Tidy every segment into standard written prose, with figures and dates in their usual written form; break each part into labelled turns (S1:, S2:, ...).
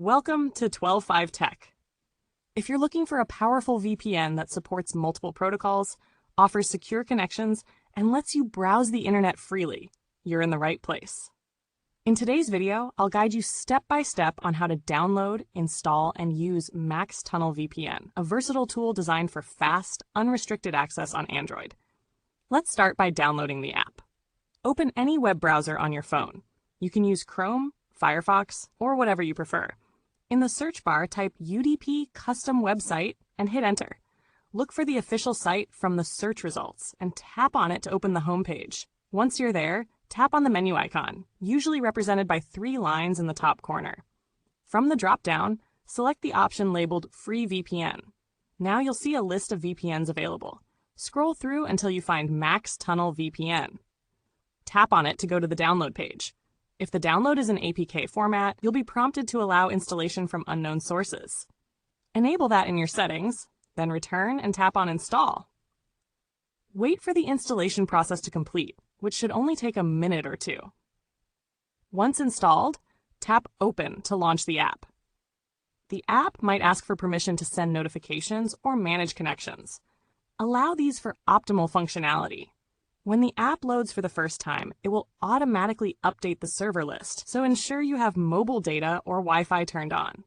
S1: Welcome to 12.5 Tech. If you're looking for a powerful VPN that supports multiple protocols, offers secure connections, and lets you browse the internet freely, you're in the right place. In today's video, I'll guide you step by step on how to download, install, and use Max Tunnel VPN, a versatile tool designed for fast, unrestricted access on Android. Let's start by downloading the app. Open any web browser on your phone. You can use Chrome, Firefox, or whatever you prefer. In the search bar, type UDP custom website and hit enter. Look for the official site from the search results and tap on it to open the home page. Once you're there, tap on the menu icon, usually represented by 3 lines in the top corner. From the drop-down, select the option labeled Free VPN. Now you'll see a list of VPNs available. Scroll through until you find Max Tunnel VPN. Tap on it to go to the download page. If the download is an APK format, you'll be prompted to allow installation from unknown sources. Enable that in your settings, then return and tap on Install. Wait for the installation process to complete, which should only take a minute or two. Once installed, tap Open to launch the app. The app might ask for permission to send notifications or manage connections. Allow these for optimal functionality. When the app loads for the first time, it will automatically update the server list, so ensure you have mobile data or Wi-Fi turned on.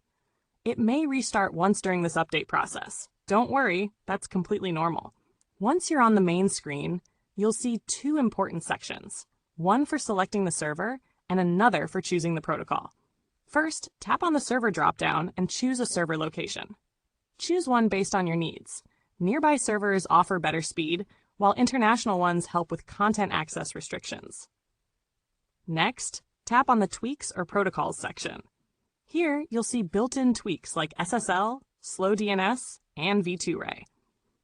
S1: It may restart once during this update process. Don't worry, that's completely normal. Once you're on the main screen, you'll see 2 important sections, one for selecting the server and another for choosing the protocol. First, tap on the server dropdown and choose a server location. Choose one based on your needs. Nearby servers offer better speed, while international ones help with content access restrictions. Next, tap on the Tweaks or Protocols section. Here, you'll see built-in tweaks like SSL, slow DNS, and V2Ray.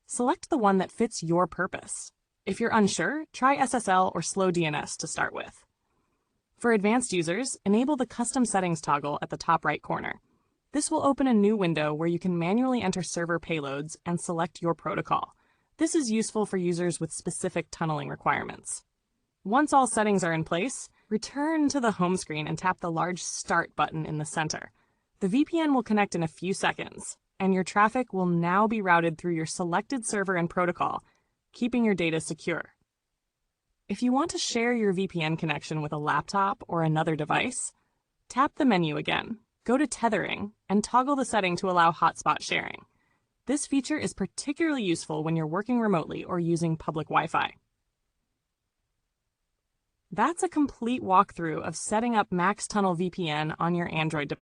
S1: Select the one that fits your purpose. If you're unsure, try SSL or slow DNS to start with. For advanced users, enable the Custom Settings toggle at the top right corner. This will open a new window where you can manually enter server payloads and select your protocol. This is useful for users with specific tunneling requirements. Once all settings are in place, return to the home screen and tap the large Start button in the center. The VPN will connect in a few seconds, and your traffic will now be routed through your selected server and protocol, keeping your data secure. If you want to share your VPN connection with a laptop or another device, tap the menu again, go to Tethering, and toggle the setting to allow hotspot sharing. This feature is particularly useful when you're working remotely or using public Wi-Fi. That's a complete walkthrough of setting up Max Tunnel VPN on your Android device.